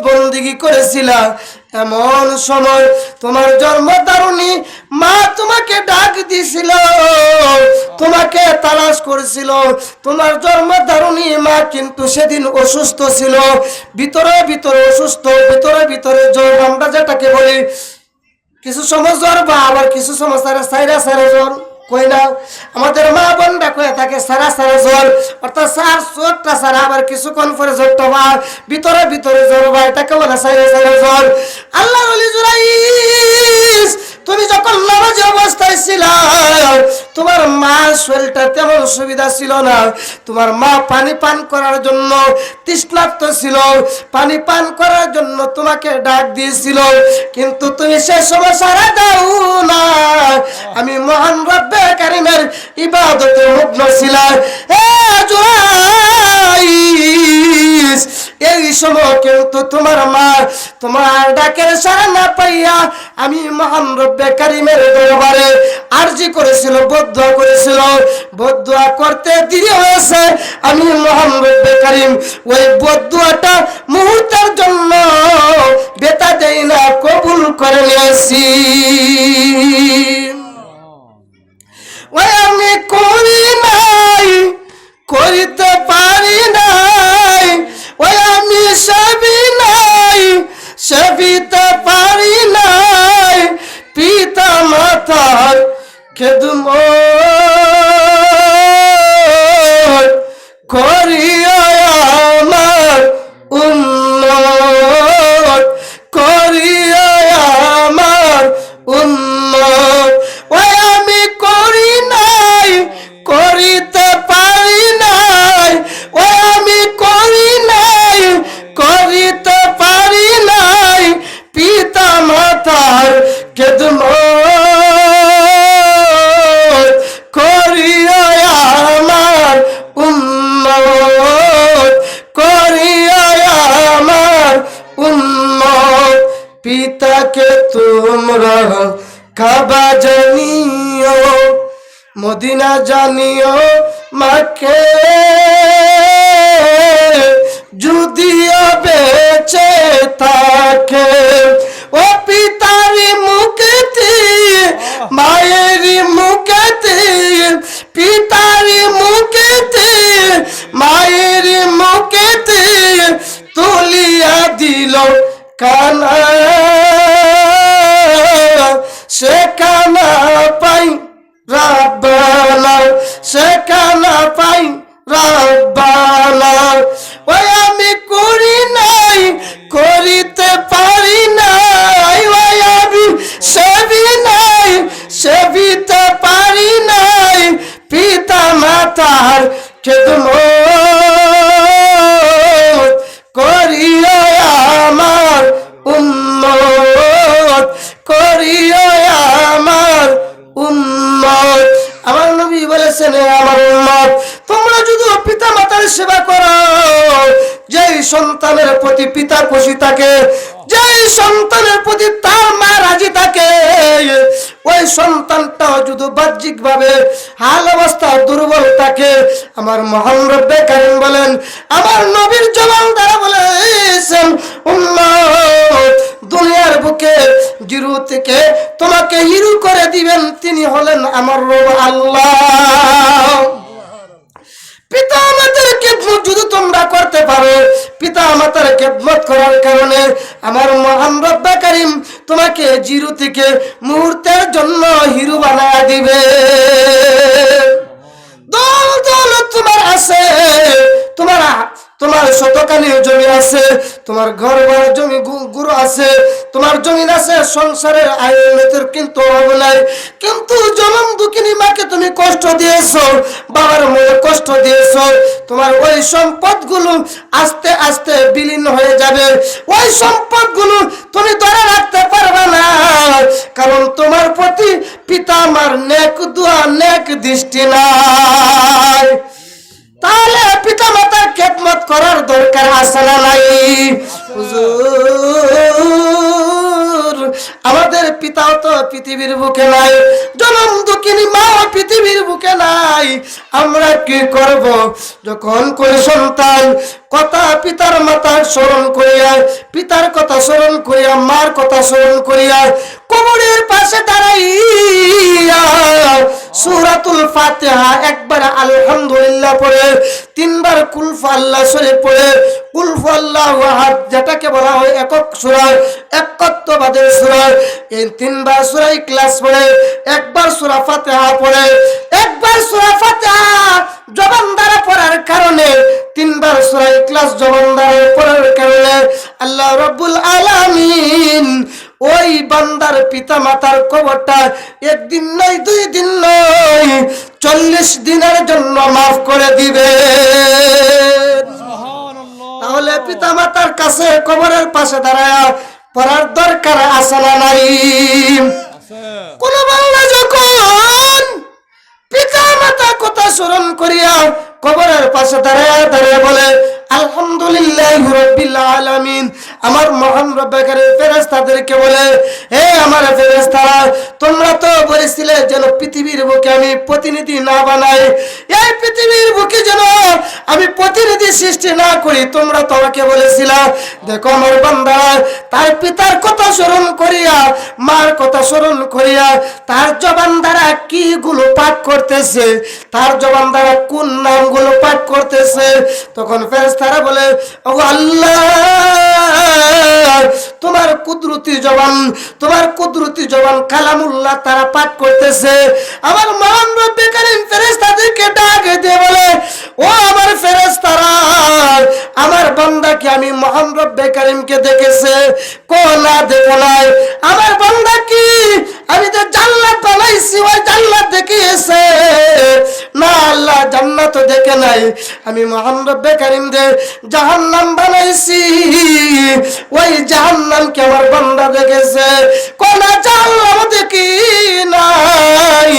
বন্দিগি করেছিলা, এমন সময় তোমার জন্মদারুণী মা তোমাকে ডাক দিছিল, তোমাকে তালাশ করেছিল। তোমার জন্মদারুণী মা কিন্তু সেদিন অসুস্থ ছিল, ভিতরে ভিতরে অসুস্থ, ভিতরে ভিতরে জ্বর, আমরা যেটাকে বলি কিছু সময় জ্বর বা আবার কিছু সময় সাইরা সাইরা জ্বর কই না, আমাদের মা বোনরা কয়ে থাকে সারা সারা জ্বর, অর্থাৎ সার জ্বরটা সারা, আবার কিছুক্ষণ পরে জ্বরটা বা ভিতরে ভিতরে জ্বর বা এটাকে বলে সাইরা সাইরা জ্বর। আল্লাহ ওলি জুরাইস, তুমি যখন নামাজে অবস্থায় ছিলা, তোমার মা শরীরটা তেমন সুবিধা ছিল না, তোমার মা পানি পান করার জন্য তৃষ্ণার্ত ছিল, পানি পান করার জন্য তোমাকে ডাক দিয়েছিল, কিন্তু তুমি সে সময় সারা দাও না। আমি মহান রব্বে কারিমের ইবাদতে মগ্ন ছিলাম। এই সময় কিন্তু তোমার মা তোমার ডাকের সাড়া না পাইয়া আমি মহান রব্বে কারিমের দরবারে আরজি করেছিল, বদদুয়া করেছিল। বদদুয়া করতে দেরি হয়েছে, আমি মহান রব্বে কারিম ওই বদদুয়াটা মুহূর্তের জন্য বেতা দেই না, কবুল করে নিয়েছি। ওই আমি করি নাই, করিতে পারি নাই, ওই আমি সেবি নাই, সেবিতে পারি নাই, পিতা মাতার খেদমত করিয়া আমার উম্মত, করিয়া আমার উম্মত। ওই আমি করি নাই, করিতে পারি নাই, ওই আমি করি নাই, করিতে পারি নাই, পিতা মাতার খেদমত করিয়া আমার উম্মত, করিয়া আমার উম্মত। পিতাকে তোমরা কাবা জানিও, মদিনা জানিও, মাকে যদিও বেঁচে থাকে। ও পিতারি মুখেতে, মায়েরি মুখেতে, পিতারি মুখেতে, মায়েরি মুখেতে তুলিয়া দিল কানা, সে কানা পাই রাব্বানা, সে কানা পাই রাব্বানা। ওই আমি করি নাই, করিতে পারি নাই, ওই আমি সেবি নাই, সেবিতে পারি নাই, পিতা মাতার খেদমত করিয়া আমার উম্মত, করিয়া আমার উম্মত। আমার নবী বলেছেন, আমার উম্মত তোমরা যদি পিতা মাতার সেবা করো, যেই সন্তানের প্রতি পিতা খুশি থাকে, যেই সন্তানের প্রতি তার মা রাজি থাকে, ওই সন্তানটা যদি বাহ্যিক ভাবে হাল অবস্থা দুর্বল থাকে, আমার মহান রব্বে কারিম বলেন, আমার নবীর জবান দ্বারা বলেছেন, উম্মত দুনিয়ার বুকে জিরো থেকে তোমাকে হিরো করে দিবেন, তিনি হলেন আমার রব আল্লাহ। পিতা মাতার খেদমত যদি তোমরা করতে পারো, পিতা মাতার খেদমত করার কারণে আমার মহান রব্বে কারিম তোমাকে জিরো থেকে মুহূর্তের জন্য হিরো বানায় দিবে। দল দল তোমার আছে, তোমার শতকালীন জমি আছে, তোমার ঘর বাড়ি জমি গুরু আছে, তোমার জমিন আছে, সংসারের আয়োজনের কিন্তু অভাব নাই, কিন্তু জনম দুঃখিনী মাকে তুমি কষ্ট দিয়েছো, বাবার মনে কষ্ট দিয়েছো, তোমার ওই সম্পদগুলো আস্তে আস্তে বিলীন হয়ে যাবে। ওই সম্পদগুলো তুমি ধরে রাখতে পারবে না, কারণ তোমার প্রতি পিতা আমার নেক দোয়া, নেক দৃষ্টি নাই। তাহলে পিতা মাতার খেদমত করার দরকার আছে না নাই? হুজুর, আমাদের পিতাও তো পৃথিবীর বুকে নাই, জনম দুঃখিনী মাও পৃথিবীর বুকে নাই, আমরা কি করব? যখন কোন সন্তান কথা পিতার মাতা স্মরণ করিয়া, পিতার কথা স্মরণ করিয়া, মার কথা স্মরণ করিয়া কবরের পাশে দাঁড়াইয়া সূরাতুল ফাতিহা একবার আলহামদুলিল্লাহ পড়ে, তিনবার কুল আল্লাহ শরীফ পড়ে, কুল আল্লাহু আহাদ যেটাকে বলা হয় একক সূরা, একত্ববাদের সূরা, এই তিনবার সূরা ইখলাস পড়ে, একবার সূরা ফাতিহা পড়ে, একবার সূরা ফাতিহা জবান দ্বারা পড়ার কারণে, তিনবার সূরা ইখলাস জবান দ্বারা পড়ার কারণে আল্লাহ রাব্বুল আলামিন ওই বান্দার পিতা মাতার কবরটা একদিন নয়, 2 দিন নয়, 40 দিনের জন্য মাফ করে দিবে। তাহলে পিতা মাতার কাছে কবরের পাশে দাঁড়ায়া পড়ার দরকার আছে না নাই? কোন বান্দা যখন পিতা মাতা কথা স্মরণ করিয়া কবরের পাশে দাঁড়ায় দাঁড়িয়ে বলে আলহামদুলিল্লাহি রাব্বিল আলামিন, আমার মহান রব্বে কারীম ফেরেশতাদেরকে বলে, হে আমার ফেরেশতারা, তোমরা তো বলেছিলে যেন পৃথিবীর বুকে আমি প্রতিনিধি না বানাই, এই পৃথিবীর বুকে যেন আমি প্রতিনিধি সৃষ্টি না করি, তোমরা তো আমাকে বলেছিলা। দেখো আমার বান্দা তার পিতার কথা স্মরণ করিয়া, মার কথা স্মরণ করিয়া তার জবান দ্বারা কি গুলো পাঠ করতেছে, তার জবান দ্বারা কোন নামগুলো পাঠ করতেছে, তখন ফেরেশতারা বলে, ও আল্লাহ, তোমার কুদরতি জবান, তোমার কুদরতি জবান কালামুল্লাহ তারা পাঠ করতেছে। আমার মহান রব্বে কারীম ফেরেশতাদেরকে ডাক দিয়ে বলে, ও আমার ফেরেশতারা, আমার বান্দাকে আমি মহান রব্বে কারীমকে দেখেছে, কোনা দেখো নাই? আমার বান্দা কি আমি তো জান্নাত বানাইছি, ওই জান্নাত দেখিয়েছে না? আল্লাহ জান্নাত দেখে নাই, আমি মহান রব্বে কারীম দে জাহান্নাম বানাইছি, ওই জাহান্নামকে আমার বান্দা দেখেছে, কোন জাহান্নাম দেখি নাই।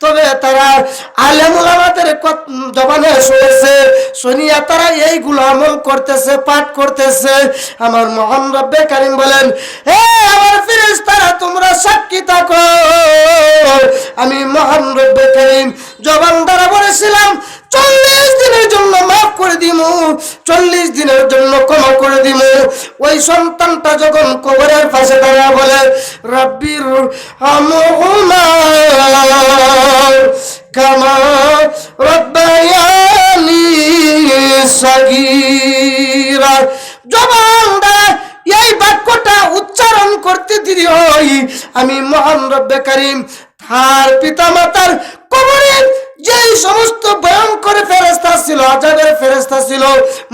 তবে তারা আলেম উলামাদের জবানে শুনেছে, শুনিয়া তারা এইগুলো আমল করতেছে, পাঠ করতেছে। আমার মহান রব্বে কারীম বলেন, হে আমার ফেরেশতারা, তোমরা সাক্ষী থাকো, আমি মহান রব্বে কারীম জবান দ্বারা বলেছিলাম 40 দিনের জন্য মাফ করে দিমু, 40 দিনের জন্য ক্ষমা করে দিমু। ওই সন্তানটা যখন কবরের পাশে দাঁড়া বলে, রাব্বির হামহুমা কামা রাব্বায়ানি সাগীরা, জবান দ্বারা এই বাক্যটা উচ্চারণ করতে দেরি হয়, আমি মহান রব্বে কারীম তার পিতা মাতার কবরের যেই সমস্ত ভয়ঙ্কর ফেরেশতা ছিল, আযাবের ফেরেশতা ছিল,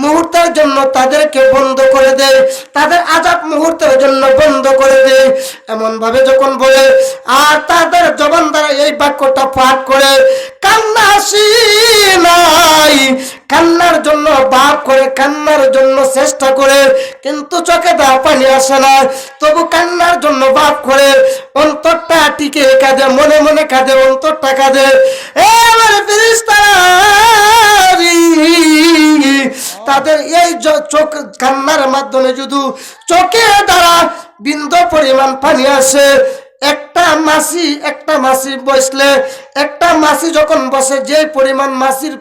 মুহূর্তের জন্য তাদেরকে বন্ধ করে দেয়, তাদের আযাব মুহূর্তের জন্য বন্ধ করে দেয়। এমন ভাবে যখন বলে আর তাদের জবান দ্বারা এই বাক্যটা পাঠ করে, কান্না আসি নাই, কান্নার জন্য বাপ করে, কান্নার জন্য চেষ্টা করে, কিন্তু চোখে দা পানি আসে না, তবু কান্নার জন্য বাপ করে, অন্তরটা টিকে কাঁদে, মনে মনে কাঁদে, অন্তরটা কাঁদে। আমার ফেরেশতারা তাদের এই চোখ কান্নার মাধ্যমে যদি চোখে দ্বারা বিন্দু পরিমাণ পানি আসে, একটা মাছি বসলে, একটা মাছি যখন বসে, যে পরিমাণ মাছির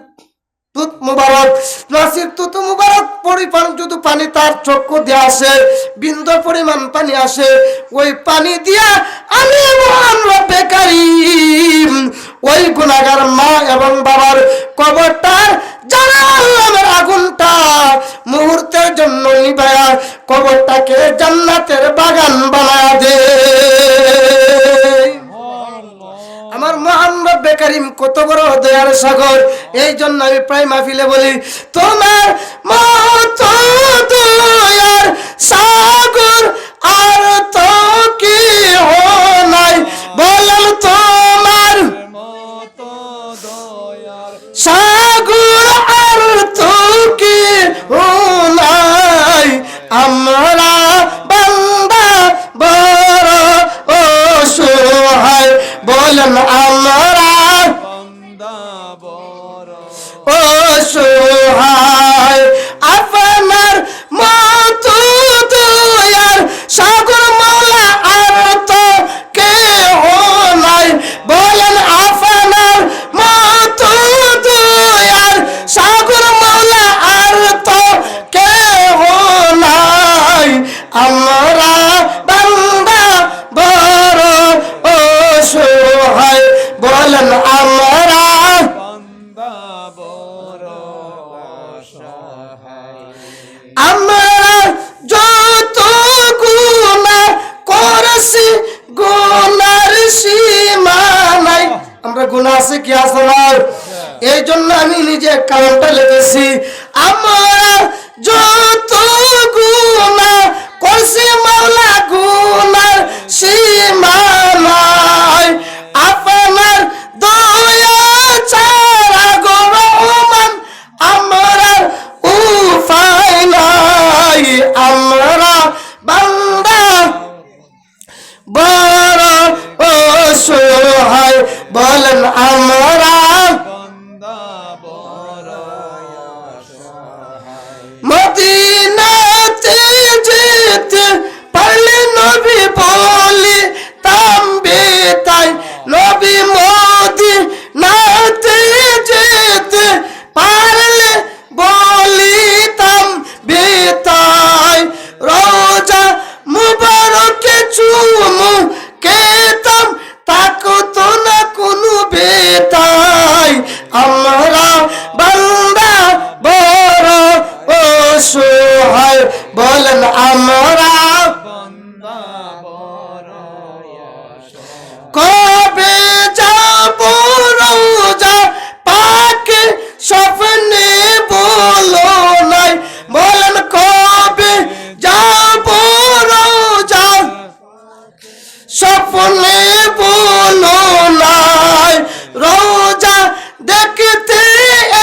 তুত মুবারক, নাসির তুত মুবারক পরিমাণ যদি পানি তার চক্ষু দিয়ে আসে, বিন্দু পরিমাণ পানি আসে, ওই পানি দিয়া আমি মহান রব্বে কারীম ওই গুনাহগার মা এবং বাবার কবরটার জাহান্নামের আগুনটা মুহূর্তের জন্য নিভায়া কবরটাকে জান্নাতের বাগান বানায়া দে। আমার মহান রব্বে কারীম কত বড় দয়ার সাগর। এই জন্য আমি প্রায় মাহফিলে বলি, তোমার মতো দয়ার সাগর আর তো কি নাই, বলেন তোমার মতো দয়ার সাগর আর তো কি নাই, আমরা বান্দা বড় অসহায়, বলেন আমরা বান্দা বড় অসহায়, আপনার মতো কি আছে না? এই জন্য আমি নিজে কারণটা লিখেছি, আমরা যত গুনাহ করছি মাওলা গুনার সীমা নাই, আপনার দয়া ছাড়া গো রহমান আমরা উপায় নাই। আমরা বান্দা বড় অসহায়, বলেন আমরা মদিনাতে যেতে পারলে নবী বলি তাম্বে তাই, নবী মদিনাতে যেতে পারলে বলিতাম বেতাই, রোজা মুবারকে চুমু কেতাম তাকতো না কোনো বেতাই। আমরা বান্দা বড় অসহায়, বলেন আমরা কবে যাব রোজা পাকে স্বপ্নে বলো নাই, বলেন কবে যাব রোজা স্বপ্নে বলো নাই, রোজা দেখতে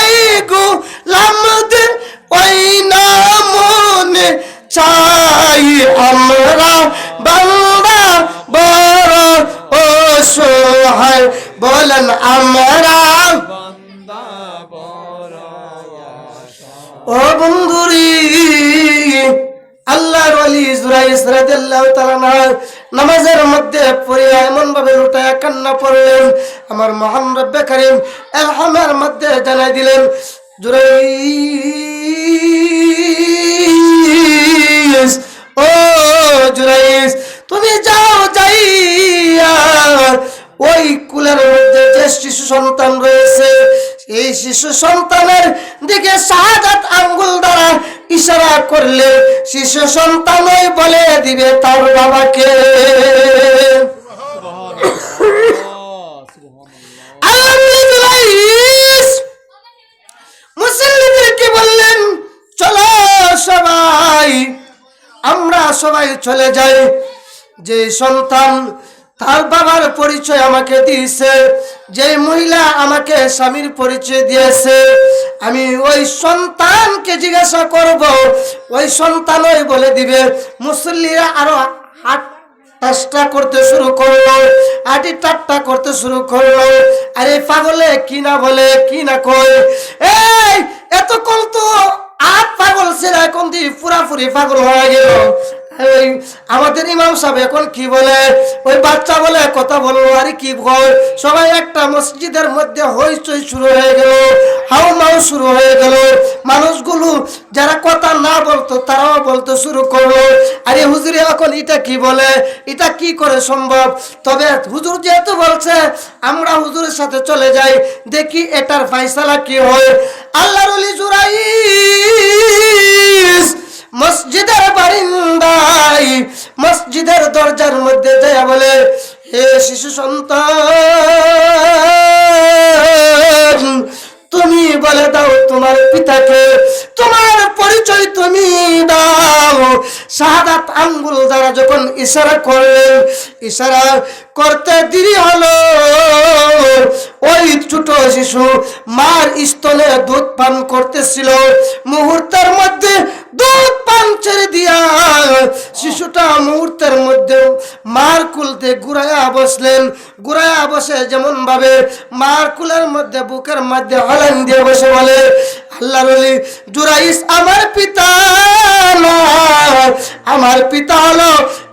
এই গোলামদের ওই না মনে চাই। আমরা বান্দা বড় অসহায়, বলেন আমরা ও বন্ধুরি। আল্লাহর ওলি জুরাইস রাদিয়াল্লাহু তাআলা নামাজের মধ্যে পড়ে এমন ভাবে লুটায়া কান্না পড়লেন, আমার মহান রব্বে কারীম ইলহামের মধ্যে জানাই দিলেন, জুরাইস ও জুরাইস তুমি যাও, যাইয়া ওই কুলের মধ্যে যে শিশু সন্তান রয়েছে এই শিশু সন্তানের দিকে শাহাদাত আঙ্গুল দ্বারা ইশারা করলে শিশু সন্তানই বলে দিবে তার বাবাকে। মুসল্লিদেরকে বললেন চলো সবাই, আমরা সবাই চলে যাই। যে সন্তান তার বাবার পরিচয় আমাকে দিয়েছে, যে মহিলা আমাকে স্বামীর পরিচয় দিয়েছে, আমি ওই সন্তানকে জিজ্ঞাসা করব, ওই সন্তানই বলে দিবে। মুসল্লিরা আরো হাঁটা করতে শুরু করলো, আটি টাট্টা করতে শুরু করলো। আরে পাগলে কি না বলে, কি না কয়, এই এতক্ষণ তো আট পাগল ছিল, এখন দি পুরাপুরি পাগল হয়ে গেল। আমাদের ইমাম সাহেব এখন কি বলে, ওই বাচ্চা বলে কথা বলবো, আরে কি বল। সবাই একটা মসজিদের মধ্যে হইচই শুরু হয়ে গেল, হাউ মাউ শুরু হয়ে গেল। মানুষগুলো যারা কথা না বলতো তারাও বলতে শুরু করলো, আরে হুজুরে এখন এটা কি বলে, এটা কি করে সম্ভব। তবে হুজুর যেহেতু বলছে আমরা হুজুরের সাথে চলে যাই, দেখি এটার ফয়সালা কি হয়। আল্লাহর ওলি জুরাইস মসজিদের বারিন্দায় মসজিদের দরজার মধ্যে যায় বলে, হে শিশু সন্তান তুমি বলে দাও তোমার পিতাকে, তোমার পরিচয় তুমি দাও। শাহাদাত আঙ্গুল দ্বারা যখন ইশারা করলেন, ইশারা করতে দেরি হলো, ওই ছোট শিশু মার স্তনে দুধ পান করতেছিল, মুহূর্তের মধ্যে দুধ পান ছেড়ে দিয়া শিশুটা মুহূর্তের মধ্যে মার কুলতে ঘুরাইয়া বসলেন। ঘুরাইয়া বসে যেমন ভাবে মার কুলের মধ্যে বুকের মধ্যে হলান দিয়ে বসে বলে, আল্লাহর ওলি জুরাইস আমার পিতা না, আমার পিতা হলো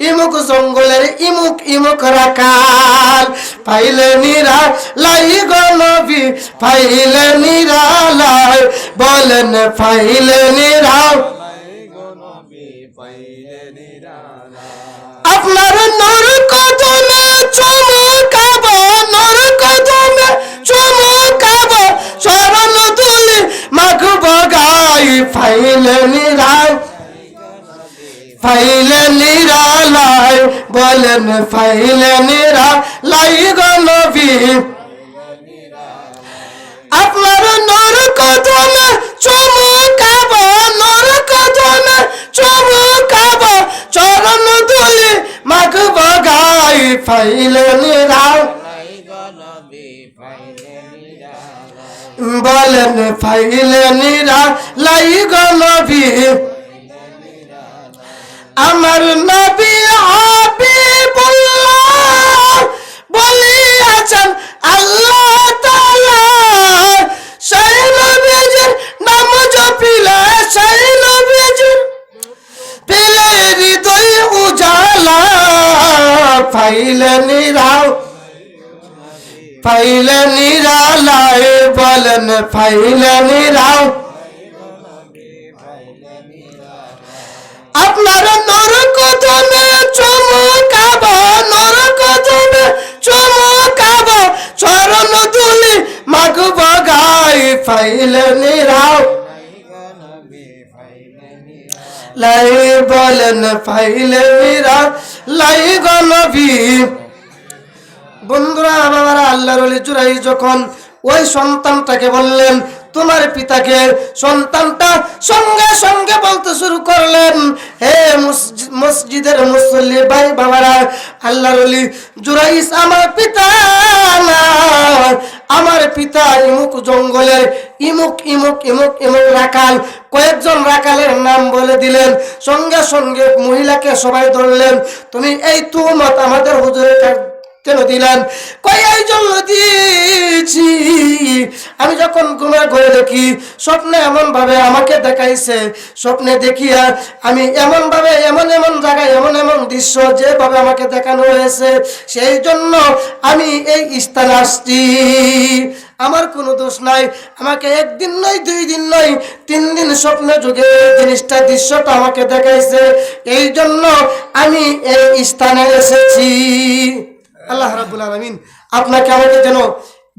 ইমুক জঙ্গলের ইমুক ইমুক রাখাল। পাইলে নিরা লাই গো নবী, পাইলে নিরা লাই, বলেন পাইলে নিরা, আপনার নূর কদমে চমকাব, নূর কদমে চমকাব, শরণ তুলি মাখব গাই। ফাইলে নিরা, ফাইলে নিরা লাই, বলেন ফাইলে নিরা লাই গো নবী। আপনার নূর কদমে চমকাবো, নূর কদমে চমকাবো, চরণ ধুলি মাগবো গায়ে ফাইলে নিরাল। বলেন ফাইলে নিরালাই গো নবী, আমার নবী হাবিবুল্লাহ বলিয়াছেন আল্লাহ তাআলা, সেই নবীজির নাম জপিলে, সেই নবীজির পেলে হৃদয় উজালা, ফাইলে নিরাও ফাইলে নিরালায়, বলেন ফাইলে নিরাও। আপনার নূর কদমে চমকাবো, নূর কদমে চমকাবো, চরণ ধুলি মাগবো গায়ে ফাইলে নিরাও। লাই বলেন ফাইলে নিরালাই গো নবী। বন্ধুরা বাবারা, আল্লাহর ওলি জুরাইজ যখন ওই সন্তানটাকে বললেন তোমার পিতাকে, সন্তানটা সঙ্গে সঙ্গে বলতে শুরু করলেন, হে মসজিদের মুসল্লি ভাই বাবারা, আল্লাহর ওলি জুরাইজ আমার পিতা না, আমার পিতা ইমুক জঙ্গলের ইমুক ইমুক ইমুক ইমুক রাখাল। কয়েকজন রাখালের নাম বলে দিলেন। সঙ্গে সঙ্গে মহিলাকে সবাই ধরলেন, তুমি এই তুহমত আমাদের হুজুরের কেন দিলেন? কই এই জন্য দিয়েছি, আমি যখন ঘুমের ঘরে দেখি স্বপ্নে এমন ভাবে আমাকে দেখাইছে, স্বপ্নে দেখিয়া আমি এমন ভাবে এমন এমন জায়গায় এমন এমন দৃশ্য যেভাবে আমাকে দেখানো হয়েছে, সেই জন্য আমি এই স্থানে আসছি। আমার কোনো দোষ নাই, আমাকে একদিন নয়, 2 দিন নয়, 3 দিন স্বপ্নে যুগে জিনিসটা দৃশ্যটা আমাকে দেখাইছে, এই জন্য আমি এই স্থানে এসেছি। আল্লাহ রাব্বুল আলামিন আপনাকে আমাকে যেন